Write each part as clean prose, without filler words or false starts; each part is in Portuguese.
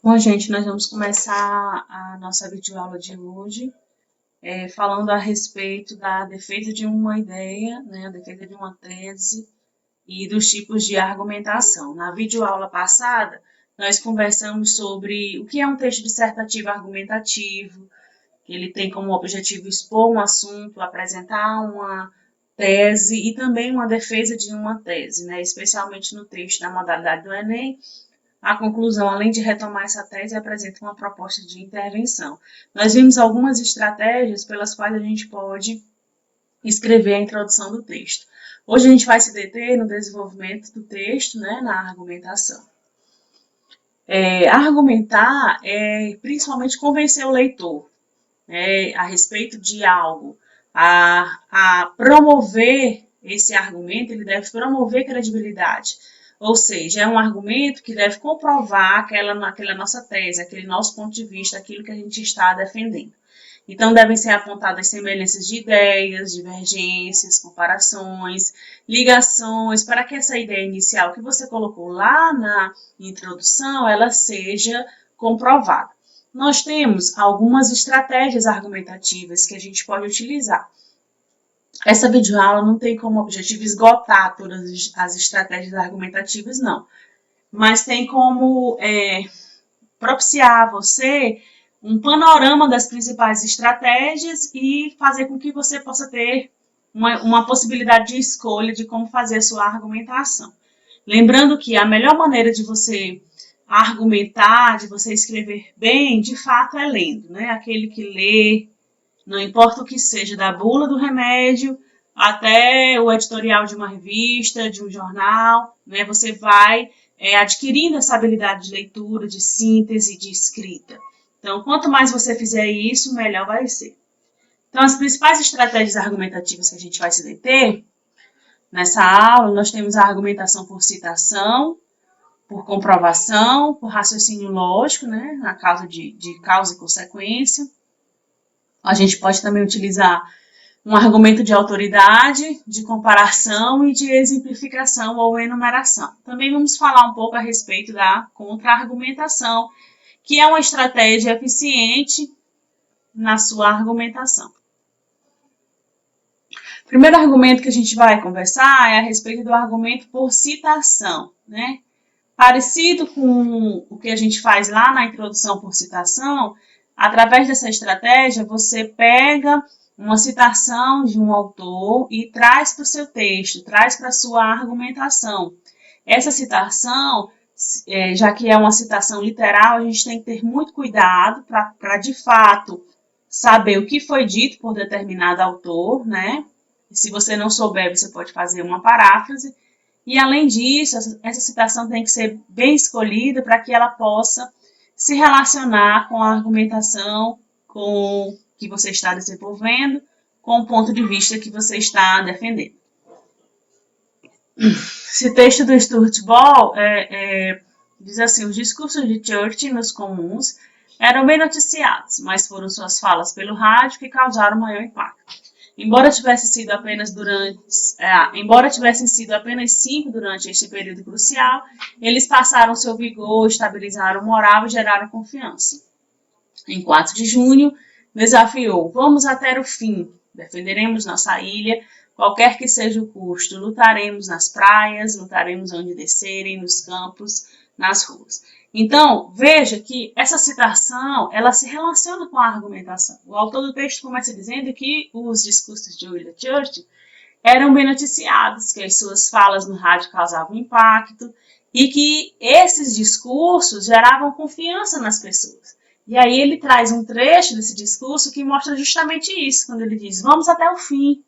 Bom, gente, nós vamos começar a nossa videoaula de hoje falando a respeito da defesa de uma ideia, né, a defesa de uma tese e dos tipos de argumentação. Na videoaula passada, nós conversamos sobre o que é um texto dissertativo argumentativo, que ele tem como objetivo expor um assunto, apresentar uma tese e também uma defesa de uma tese, né, especialmente no texto da modalidade do Enem. A conclusão, além de retomar essa tese, apresenta uma proposta de intervenção. Nós vimos algumas estratégias pelas quais a gente pode escrever a introdução do texto. Hoje a gente vai se deter no desenvolvimento do texto, né, na argumentação. Argumentar é principalmente convencer o leitor a respeito de algo, a promover esse argumento, ele deve promover credibilidade. Ou seja, é um argumento que deve comprovar aquela nossa tese, aquele nosso ponto de vista, aquilo que a gente está defendendo. Então, devem ser apontadas semelhanças de ideias, divergências, comparações, ligações, para que essa ideia inicial que você colocou lá na introdução, ela seja comprovada. Nós temos algumas estratégias argumentativas que a gente pode utilizar. Essa videoaula não tem como objetivo esgotar todas as estratégias argumentativas, não. Mas tem como propiciar a você um panorama das principais estratégias e fazer com que você possa ter uma possibilidade de escolha de como fazer a sua argumentação. Lembrando que a melhor maneira de você argumentar, de você escrever bem, de fato é lendo, né? Aquele que lê, não importa o que seja, da bula do remédio até o editorial de uma revista, de um jornal, né? Você vai adquirindo essa habilidade de leitura, de síntese, de escrita. Então, quanto mais você fizer isso, melhor vai ser. Então, as principais estratégias argumentativas que a gente vai se deter nessa aula, nós temos a argumentação por citação, por comprovação, por raciocínio lógico, né? Na causa de causa e consequência. A gente pode também utilizar um argumento de autoridade, de comparação e de exemplificação ou enumeração. Também vamos falar um pouco a respeito da contra-argumentação, que é uma estratégia eficiente na sua argumentação. O primeiro argumento que a gente vai conversar é a respeito do argumento por citação, né? Parecido com o que a gente faz lá na introdução por citação, através dessa estratégia, você pega uma citação de um autor e traz para o seu texto, traz para a sua argumentação. Essa citação, já que é uma citação literal, a gente tem que ter muito cuidado para de fato saber o que foi dito por determinado autor, né? Se você não souber, você pode fazer uma paráfrase. E, além disso, essa citação tem que ser bem escolhida para que ela possa se relacionar com a argumentação que você está desenvolvendo, com o ponto de vista que você está defendendo. Esse texto do Stuart Ball diz assim: os discursos de Churchill nos comuns eram bem noticiados, mas foram suas falas pelo rádio que causaram maior impacto. Embora tivessem sido apenas 5 durante este período crucial, eles passaram seu vigor, estabilizaram moral e geraram confiança. Em 4 de junho, desafiou: vamos até o fim, defenderemos nossa ilha, qualquer que seja o custo, lutaremos nas praias, lutaremos onde descerem, nos campos, nas ruas. Então, veja que essa citação, ela se relaciona com a argumentação. O autor do texto começa dizendo que os discursos de William Churchill eram bem noticiados, que as suas falas no rádio causavam impacto e que esses discursos geravam confiança nas pessoas. E aí ele traz um trecho desse discurso que mostra justamente isso, quando ele diz: vamos até o fim.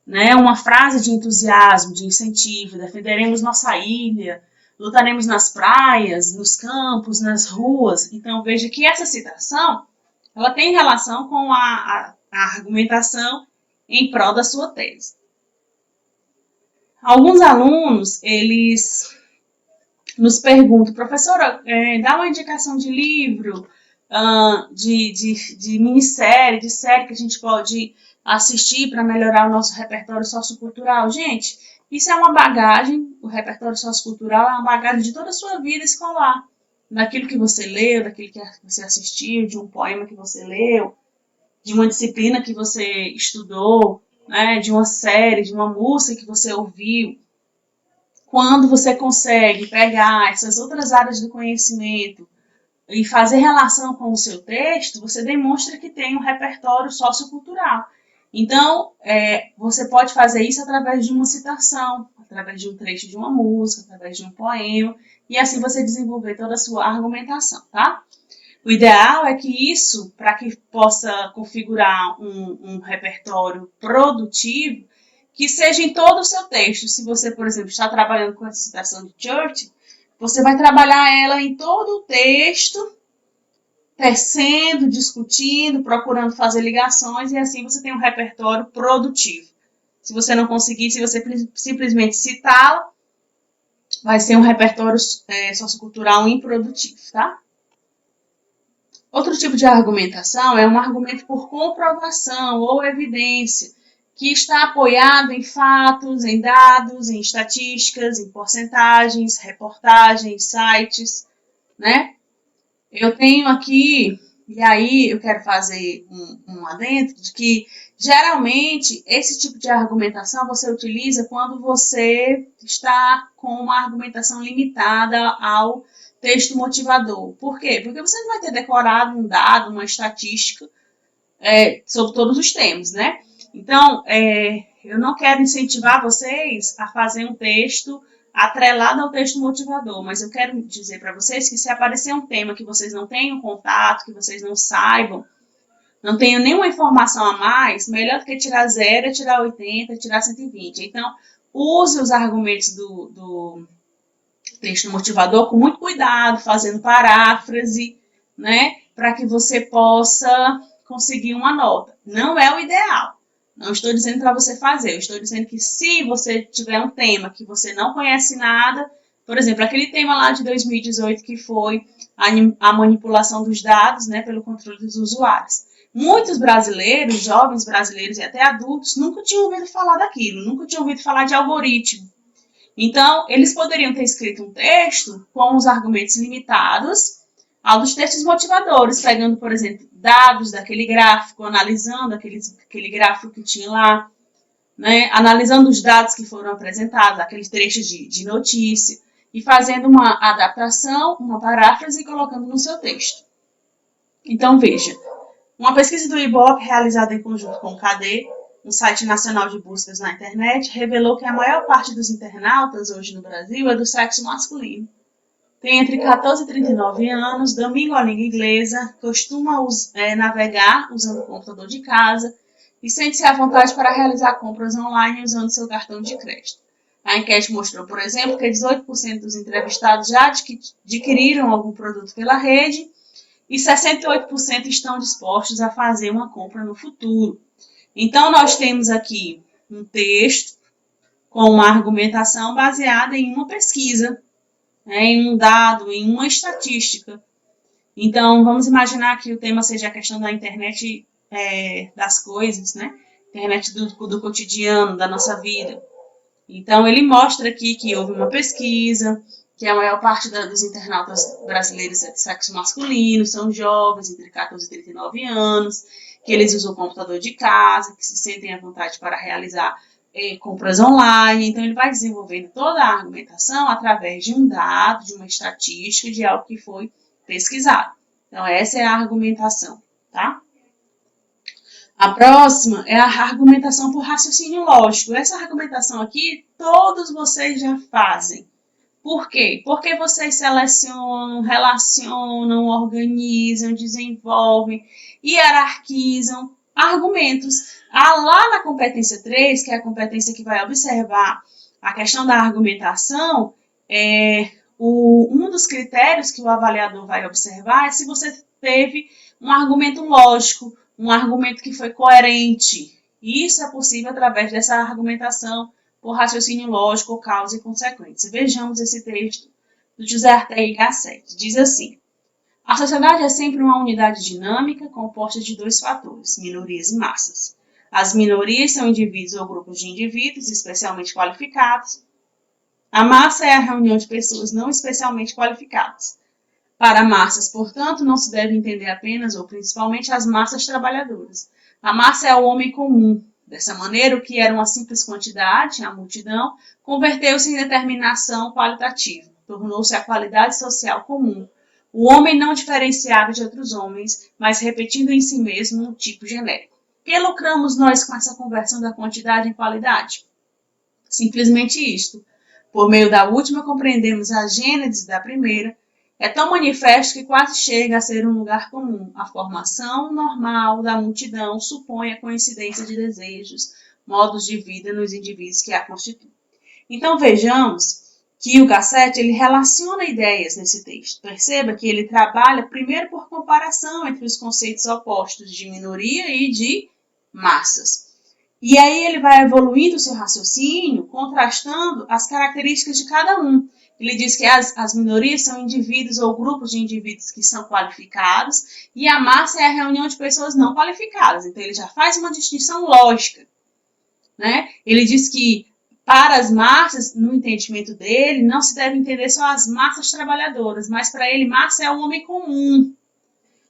Né? Uma frase de entusiasmo, de incentivo: defenderemos nossa ilha, lutaremos nas praias, nos campos, nas ruas. Então, veja que essa citação, ela tem relação com a argumentação em prol da sua tese. Alguns alunos, eles nos perguntam, professora, dá uma indicação de livro, de minissérie, de série que a gente pode assistir para melhorar o nosso repertório sociocultural. Gente, isso é uma bagagem, o repertório sociocultural é uma bagagem de toda a sua vida escolar. Daquilo que você leu, daquilo que você assistiu, de um poema que você leu, de uma disciplina que você estudou, né, de uma série, de uma música que você ouviu. Quando você consegue pegar essas outras áreas do conhecimento e fazer relação com o seu texto, você demonstra que tem um repertório sociocultural. Então, você pode fazer isso através de uma citação, através de um trecho de uma música, através de um poema, e assim você desenvolver toda a sua argumentação, tá? O ideal é que isso, para que possa configurar um repertório produtivo, que seja em todo o seu texto. Se você, por exemplo, está trabalhando com a citação de Churchill, você vai trabalhar ela em todo o texto, tecendo, discutindo, procurando fazer ligações, e assim você tem um repertório produtivo. Se você não conseguir, se você simplesmente citá-la, vai ser um repertório sociocultural improdutivo, tá? Outro tipo de argumentação é um argumento por comprovação ou evidência, que está apoiado em fatos, em dados, em estatísticas, em porcentagens, reportagens, sites, né? Eu tenho aqui, e aí eu quero fazer um adendo, de que geralmente esse tipo de argumentação você utiliza quando você está com uma argumentação limitada ao texto motivador. Por quê? Porque você não vai ter decorado um dado, uma estatística sobre todos os temas, né? Então, eu não quero incentivar vocês a fazer um texto atrelado ao texto motivador, mas eu quero dizer para vocês que se aparecer um tema que vocês não tenham contato, que vocês não saibam, não tenham nenhuma informação a mais, melhor do que tirar 0 é tirar 80, tirar 120. Então, use os argumentos do texto motivador com muito cuidado, fazendo paráfrase, né, para que você possa conseguir uma nota. Não é o ideal. Não estou dizendo para você fazer, eu estou dizendo que se você tiver um tema que você não conhece nada, por exemplo, aquele tema lá de 2018 que foi a manipulação dos dados, né, pelo controle dos usuários. Muitos brasileiros, jovens brasileiros e até adultos, nunca tinham ouvido falar daquilo, nunca tinham ouvido falar de algoritmo. Então, eles poderiam ter escrito um texto com os argumentos limitados aos dos textos motivadores, pegando, por exemplo, dados daquele gráfico, analisando aquele gráfico que tinha lá, né, analisando os dados que foram apresentados, aqueles trechos de notícia, e fazendo uma adaptação, uma paráfrase e colocando no seu texto. Então, veja, uma pesquisa do Ibope realizada em conjunto com o KD, um site nacional de buscas na internet, revelou que a maior parte dos internautas hoje no Brasil é do sexo masculino. Tem entre 14 e 39 anos, domina a língua inglesa, costuma navegar usando o computador de casa e sente-se à vontade para realizar compras online usando seu cartão de crédito. A enquete mostrou, por exemplo, que 18% dos entrevistados já adquiriram algum produto pela rede e 68% estão dispostos a fazer uma compra no futuro. Então, nós temos aqui um texto com uma argumentação baseada em uma pesquisa, em um dado, em uma estatística. Então, vamos imaginar que o tema seja a questão da internet das coisas, né? Internet do cotidiano, da nossa vida. Então, ele mostra aqui que houve uma pesquisa, que a maior parte dos internautas brasileiros é de sexo masculino, são jovens, entre 14 e 39 anos, que eles usam o computador de casa, que se sentem à vontade para realizar compras online. Então, ele vai desenvolvendo toda a argumentação através de um dado, de uma estatística, de algo que foi pesquisado. Então, essa é a argumentação, tá? A próxima é a argumentação por raciocínio lógico. Essa argumentação aqui, todos vocês já fazem. Por quê? Porque vocês selecionam, relacionam, organizam, desenvolvem, hierarquizam argumentos. Lá na competência 3, que é a competência que vai observar a questão da argumentação, um dos critérios que o avaliador vai observar é se você teve um argumento lógico, um argumento que foi coerente. Isso é possível através dessa argumentação por raciocínio lógico, causa e consequência. Vejamos esse texto do José Ortega y Gasset. Diz assim: a sociedade é sempre uma unidade dinâmica composta de dois fatores, minorias e massas. As minorias são indivíduos ou grupos de indivíduos especialmente qualificados. A massa é a reunião de pessoas não especialmente qualificadas. Para massas, portanto, não se deve entender apenas ou principalmente as massas trabalhadoras. A massa é o homem comum. Dessa maneira, o que era uma simples quantidade, a multidão, converteu-se em determinação qualitativa. Tornou-se a qualidade social comum. O homem não diferenciado de outros homens, mas repetindo em si mesmo um tipo genérico. Que lucramos nós com essa conversão da quantidade em qualidade? Simplesmente isto. Por meio da última, compreendemos a gênese da primeira. É tão manifesto que quase chega a ser um lugar comum. A formação normal da multidão supõe a coincidência de desejos, modos de vida nos indivíduos que a constituem. Então vejamos que o Gasset ele relaciona ideias nesse texto. Perceba que ele trabalha primeiro por comparação entre os conceitos opostos de minoria e de massas. E aí ele vai evoluindo o seu raciocínio, contrastando as características de cada um. Ele diz que as minorias são indivíduos ou grupos de indivíduos que são qualificados e a massa é a reunião de pessoas não qualificadas. Então, ele já faz uma distinção lógica, né? Ele diz que para as massas, no entendimento dele, não se deve entender só as massas trabalhadoras, mas para ele, massa é o homem comum.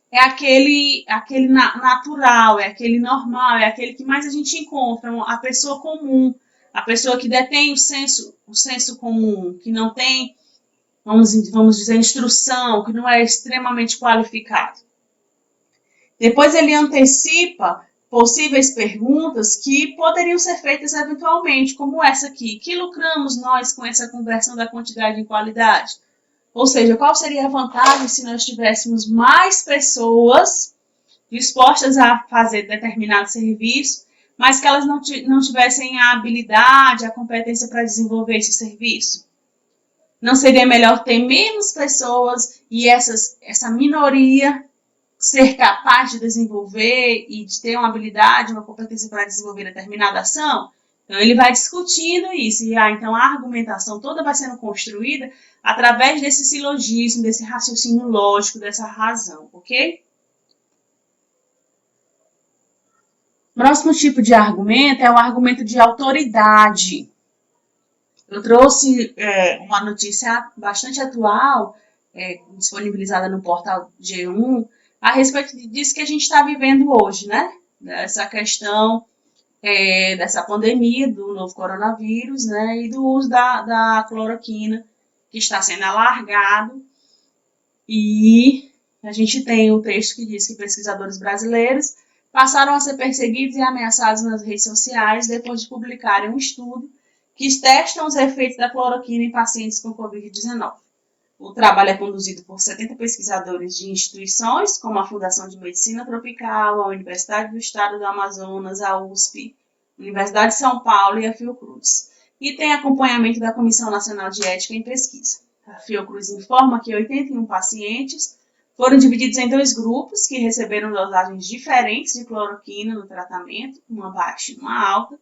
É aquele natural, é aquele normal, é aquele que mais a gente encontra, a pessoa comum. A pessoa que detém o senso comum, que não tem, vamos dizer, instrução, que não é extremamente qualificado. Depois ele antecipa possíveis perguntas que poderiam ser feitas eventualmente, como essa aqui. Que lucramos nós com essa conversão da quantidade em qualidade? Ou seja, qual seria a vantagem se nós tivéssemos mais pessoas dispostas a fazer determinado serviço, mas que elas não tivessem a habilidade, a competência para desenvolver esse serviço? Não seria melhor ter menos pessoas e essa minoria ser capaz de desenvolver e de ter uma habilidade, uma competência para desenvolver determinada ação? Então, ele vai discutindo isso. E então, a argumentação toda vai sendo construída através desse silogismo, desse raciocínio lógico, dessa razão, ok? Próximo tipo de argumento é o argumento de autoridade. Eu trouxe uma notícia bastante atual, disponibilizada no portal G1, a respeito disso que a gente está vivendo hoje, né? Dessa questão dessa pandemia do novo coronavírus, né? E do uso da cloroquina, que está sendo alargado. E a gente tem o texto que diz que pesquisadores brasileiros passaram a ser perseguidos e ameaçados nas redes sociais depois de publicarem um estudo que testam os efeitos da cloroquina em pacientes com Covid-19. O trabalho é conduzido por 70 pesquisadores de instituições, como a Fundação de Medicina Tropical, a Universidade do Estado do Amazonas, a USP, a Universidade de São Paulo e a Fiocruz. E tem acompanhamento da Comissão Nacional de Ética em Pesquisa. A Fiocruz informa que 81 pacientes foram divididos em dois grupos que receberam dosagens diferentes de cloroquina no tratamento, uma baixa e uma alta.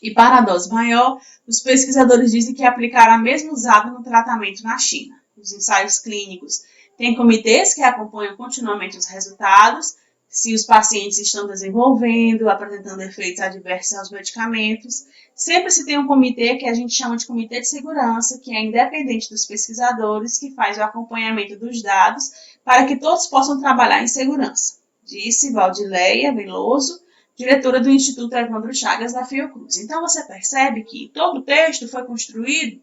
E para a dose maior, os pesquisadores dizem que aplicaram a mesma usada no tratamento na China. Os ensaios clínicos têm comitês que acompanham continuamente os resultados, se os pacientes estão desenvolvendo, apresentando efeitos adversos aos medicamentos. Sempre se tem um comitê que a gente chama de comitê de segurança, que é independente dos pesquisadores, que faz o acompanhamento dos dados para que todos possam trabalhar em segurança, disse Valdileia Veloso, diretora do Instituto Evandro Chagas da Fiocruz. Então, você percebe que todo o texto foi construído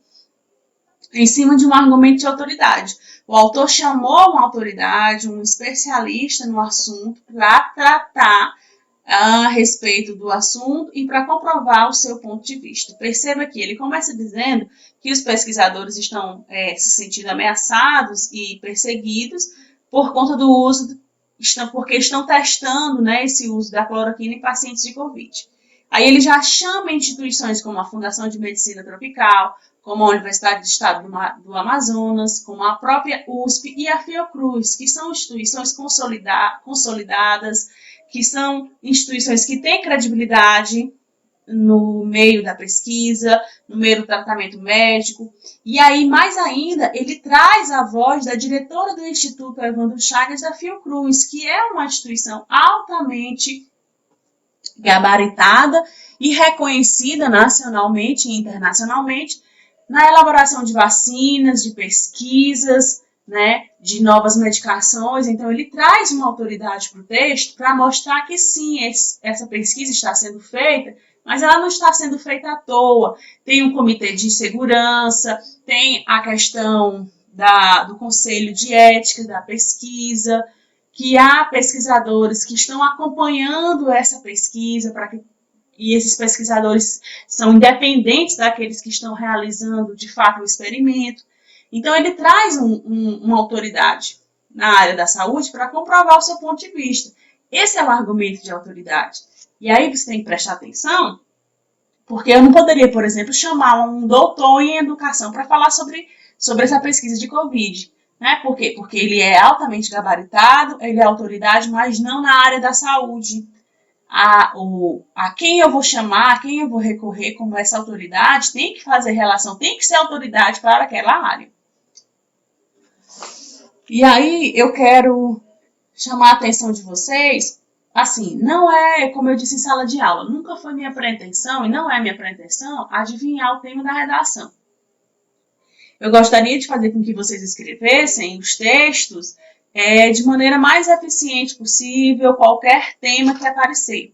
em cima de um argumento de autoridade. O autor chamou uma autoridade, um especialista no assunto, para tratar a respeito do assunto e para comprovar o seu ponto de vista. Perceba que ele começa dizendo que os pesquisadores estão se sentindo ameaçados e perseguidos por conta do uso porque estão testando, né, esse uso da cloroquina em pacientes de Covid. Aí ele já chama instituições como a Fundação de Medicina Tropical, como a Universidade do Estado do Amazonas, como a própria USP e a Fiocruz, que são instituições consolidadas, que são instituições que têm credibilidade no meio da pesquisa, no meio do tratamento médico. E aí, mais ainda, ele traz a voz da diretora do Instituto Evandro Chagas, da Fiocruz, que é uma instituição altamente gabaritada e reconhecida nacionalmente e internacionalmente na elaboração de vacinas, de pesquisas, né, de novas medicações. Então, ele traz uma autoridade para o texto para mostrar que sim, essa pesquisa está sendo feita, mas ela não está sendo feita à toa. Tem um comitê de segurança, tem a questão do conselho de ética da pesquisa, que há pesquisadores que estão acompanhando essa pesquisa e esses pesquisadores são independentes daqueles que estão realizando, de fato, o experimento. Então, ele traz uma autoridade na área da saúde para comprovar o seu ponto de vista. Esse é o argumento de autoridade. E aí você tem que prestar atenção, porque eu não poderia, por exemplo, chamar um doutor em educação para falar sobre essa pesquisa de Covid. Né? Por quê? Porque ele é altamente gabaritado, ele é autoridade, mas não na área da saúde. A quem eu vou chamar, a quem eu vou recorrer como essa autoridade, tem que fazer relação, tem que ser autoridade para aquela área. E aí eu quero chamar a atenção de vocês, assim, não é, como eu disse em sala de aula, nunca foi minha pretensão e não é minha pretensão adivinhar o tema da redação. Eu gostaria de fazer com que vocês escrevessem os textos de maneira mais eficiente possível, qualquer tema que aparecer.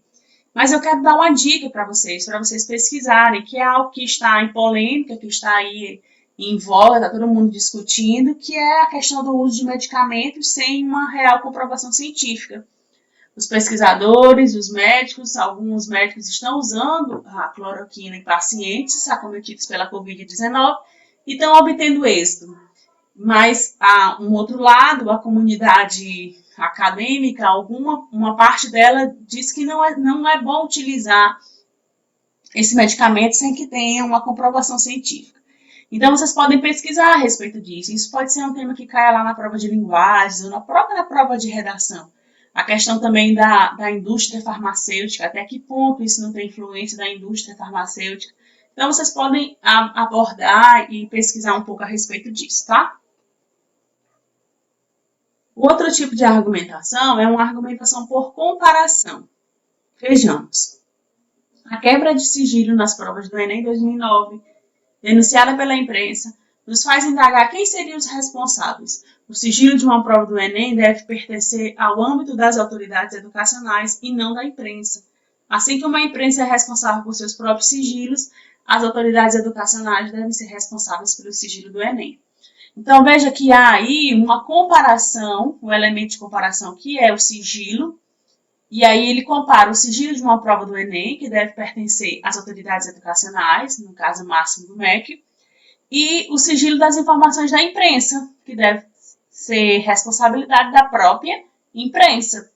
Mas eu quero dar uma dica para vocês pesquisarem, que é algo que está em polêmica, que está aí em voga, está todo mundo discutindo, que é a questão do uso de medicamentos sem uma real comprovação científica. Os pesquisadores, os médicos, alguns médicos estão usando a cloroquina em pacientes acometidos pela Covid-19 e estão obtendo êxito. Mas, a um outro lado, a comunidade acadêmica, uma parte dela diz que não é bom utilizar esse medicamento sem que tenha uma comprovação científica. Então, vocês podem pesquisar a respeito disso. Isso pode ser um tema que caia lá na prova de linguagens ou na própria prova de redação. A questão também da indústria farmacêutica, até que ponto isso não tem influência da indústria farmacêutica. Então, vocês podem abordar e pesquisar um pouco a respeito disso, tá? O outro tipo de argumentação é uma argumentação por comparação. Vejamos. A quebra de sigilo nas provas do Enem 2009, denunciada pela imprensa, nos faz indagar quem seriam os responsáveis. O sigilo de uma prova do Enem deve pertencer ao âmbito das autoridades educacionais e não da imprensa. Assim como a imprensa é responsável por seus próprios sigilos, as autoridades educacionais devem ser responsáveis pelo sigilo do Enem. Então, veja que há aí uma comparação, um elemento de comparação que é o sigilo, e aí ele compara o sigilo de uma prova do Enem, que deve pertencer às autoridades educacionais, no caso máximo do MEC, e o sigilo das informações da imprensa, que deve ser responsabilidade da própria imprensa.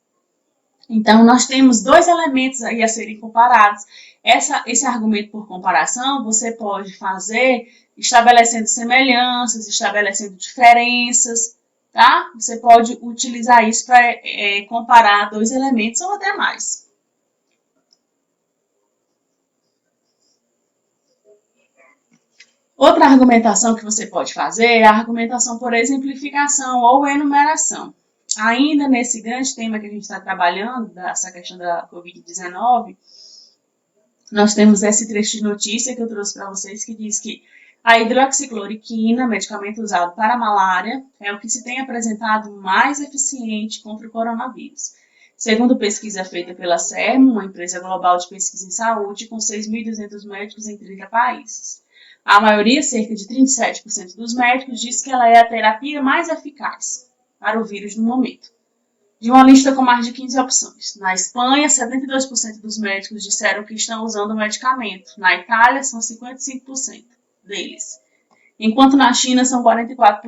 Então, nós temos dois elementos aí a serem comparados. Esse argumento por comparação você pode fazer estabelecendo semelhanças, estabelecendo diferenças, tá? Você pode utilizar isso para comparar dois elementos ou até mais. Outra argumentação que você pode fazer é a argumentação por exemplificação ou enumeração. Ainda nesse grande tema que a gente está trabalhando, dessa questão da Covid-19, nós temos esse trecho de notícia que eu trouxe para vocês que diz que a hidroxicloroquina, medicamento usado para a malária, é o que se tem apresentado mais eficiente contra o coronavírus. Segundo pesquisa feita pela CERM, uma empresa global de pesquisa em saúde, com 6.200 médicos em 30 países. A maioria, cerca de 37% dos médicos, diz que ela é a terapia mais eficaz para o vírus no momento. De uma lista com mais de 15 opções. Na Espanha, 72% dos médicos disseram que estão usando o medicamento. Na Itália, são 55% deles. Enquanto na China, são 44%.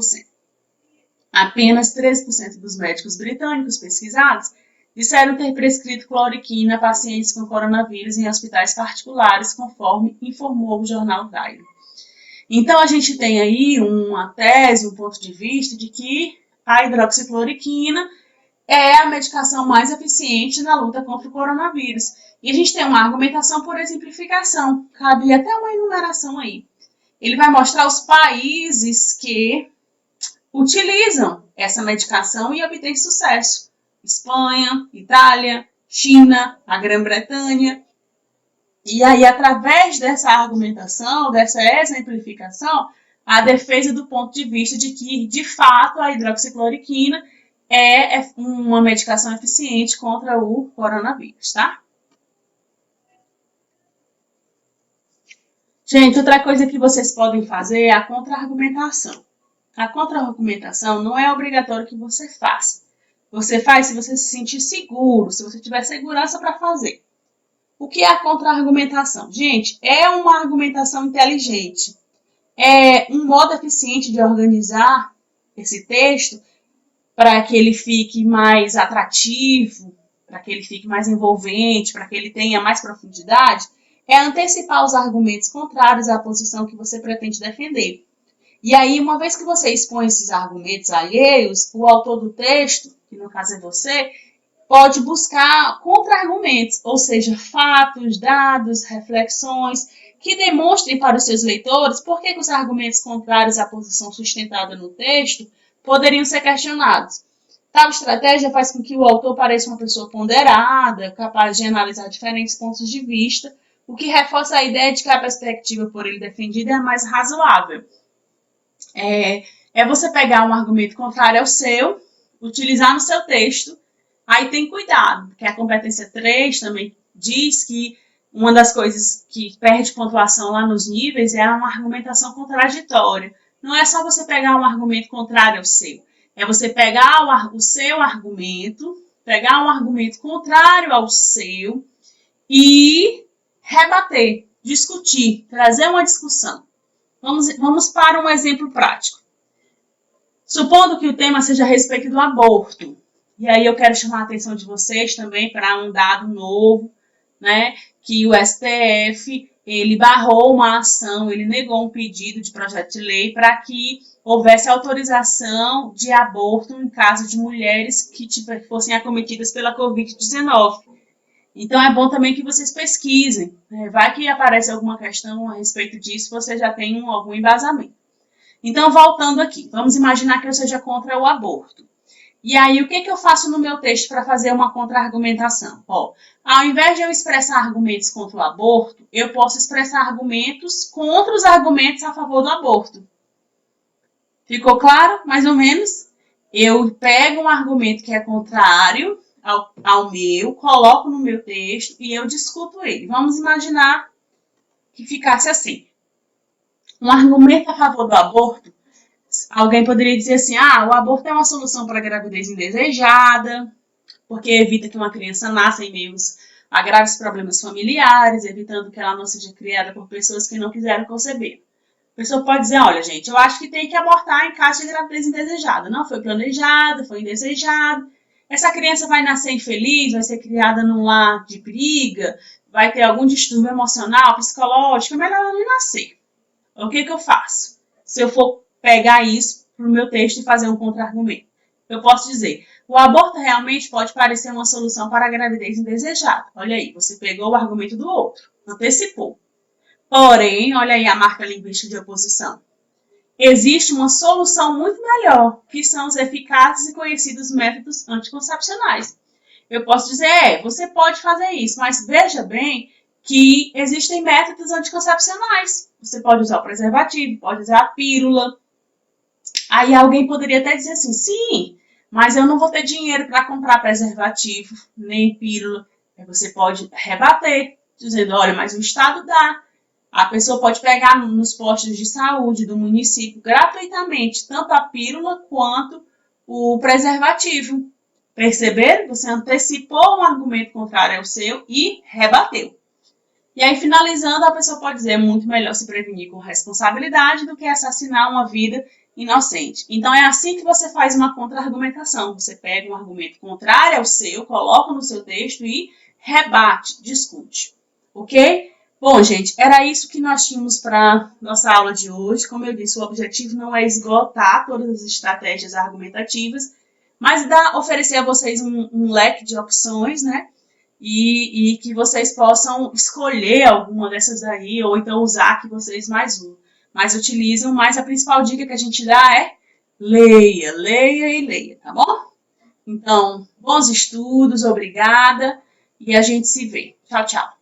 Apenas 13% dos médicos britânicos pesquisados disseram ter prescrito cloroquina a pacientes com coronavírus em hospitais particulares, conforme informou o jornal Diary. Então, a gente tem aí uma tese, um ponto de vista de que a hidroxicloroquina é a medicação mais eficiente na luta contra o coronavírus. E a gente tem uma argumentação por exemplificação, cabe até uma enumeração aí. Ele vai mostrar os países que utilizam essa medicação e obtêm sucesso. Espanha, Itália, China, a Grã-Bretanha. E aí, através dessa argumentação, dessa exemplificação, a defesa do ponto de vista de que, de fato, a hidroxicloroquina é uma medicação eficiente contra o coronavírus, tá? Gente, outra coisa que vocês podem fazer é a contra-argumentação. A contra-argumentação não é obrigatório que você faça. Você faz se você se sentir seguro, se você tiver segurança para fazer. O que é a contra-argumentação? Gente, é uma argumentação inteligente. É um modo eficiente de organizar esse texto para que ele fique mais atrativo, para que ele fique mais envolvente, para que ele tenha mais profundidade, é antecipar os argumentos contrários à posição que você pretende defender. E aí, uma vez que você expõe esses argumentos alheios, o autor do texto, que no caso é você, pode buscar contra-argumentos, ou seja, fatos, dados, reflexões, que demonstrem para os seus leitores por que os argumentos contrários à posição sustentada no texto poderiam ser questionados. Tal estratégia faz com que o autor pareça uma pessoa ponderada, capaz de analisar diferentes pontos de vista, o que reforça a ideia de que a perspectiva por ele defendida é a mais razoável. É você pegar um argumento contrário ao seu, utilizar no seu texto. Aí tem cuidado, porque a competência 3 também diz que uma das coisas que perde pontuação lá nos níveis é uma argumentação contraditória. Não é só você pegar um argumento contrário ao seu. É você pegar o seu argumento, pegar um argumento contrário ao seu e rebater, discutir, trazer uma discussão. Vamos para um exemplo prático. Supondo que o tema seja a respeito do aborto. E aí eu quero chamar a atenção de vocês também para um dado novo, né? Que o STF, ele barrou uma ação, ele negou um pedido de projeto de lei para que houvesse autorização de aborto em caso de mulheres que fossem acometidas pela Covid-19. Então é bom também que vocês pesquisem, né? Vai que aparece alguma questão a respeito disso, você já tem algum embasamento. Então, voltando aqui, vamos imaginar que eu seja contra o aborto. E aí, o que eu faço no meu texto para fazer uma contra-argumentação? Ao invés de eu expressar argumentos contra o aborto, eu posso expressar argumentos contra os argumentos a favor do aborto. Ficou claro, mais ou menos? Eu pego um argumento que é contrário ao meu, coloco no meu texto e eu discuto ele. Vamos imaginar que ficasse assim. Um argumento a favor do aborto, alguém poderia dizer assim, o aborto é uma solução para a gravidez indesejada, porque evita que uma criança nasça em meio a graves problemas familiares, evitando que ela não seja criada por pessoas que não quiseram conceber. A pessoa pode dizer, olha gente, eu acho que tem que abortar em caso de gravidez indesejada. Não foi planejada, foi indesejada. Essa criança vai nascer infeliz, vai ser criada num lar de briga, vai ter algum distúrbio emocional, psicológico, é melhor ela não nascer. O que eu faço? Se eu for pegar isso para o meu texto e fazer um contra-argumento, eu posso dizer, o aborto realmente pode parecer uma solução para a gravidez indesejada. Olha aí, você pegou o argumento do outro, antecipou. Porém, olha aí a marca linguística de oposição. Existe uma solução muito melhor, que são os eficazes e conhecidos métodos anticoncepcionais. Eu posso dizer, você pode fazer isso, mas veja bem que existem métodos anticoncepcionais. Você pode usar o preservativo, pode usar a pílula. Aí alguém poderia até dizer assim, sim, mas eu não vou ter dinheiro para comprar preservativo, nem pílula. Aí você pode rebater, dizendo, olha, mas o Estado dá. A pessoa pode pegar nos postos de saúde do município gratuitamente, tanto a pílula quanto o preservativo. Perceberam? Você antecipou um argumento contrário ao seu e rebateu. E aí, finalizando, a pessoa pode dizer, é muito melhor se prevenir com responsabilidade do que assassinar uma vida inocente. Então, é assim que você faz uma contra-argumentação. Você pega um argumento contrário ao seu, coloca no seu texto e rebate, discute. Ok? Bom, gente, era isso que nós tínhamos para nossa aula de hoje. Como eu disse, o objetivo não é esgotar todas as estratégias argumentativas, mas oferecer a vocês um leque de opções, né? E que vocês possam escolher alguma dessas daí, ou então usar a que vocês mais utilizam, mas a principal dica que a gente dá é leia, leia e leia, tá bom? Então, bons estudos, obrigada, e a gente se vê. Tchau, tchau.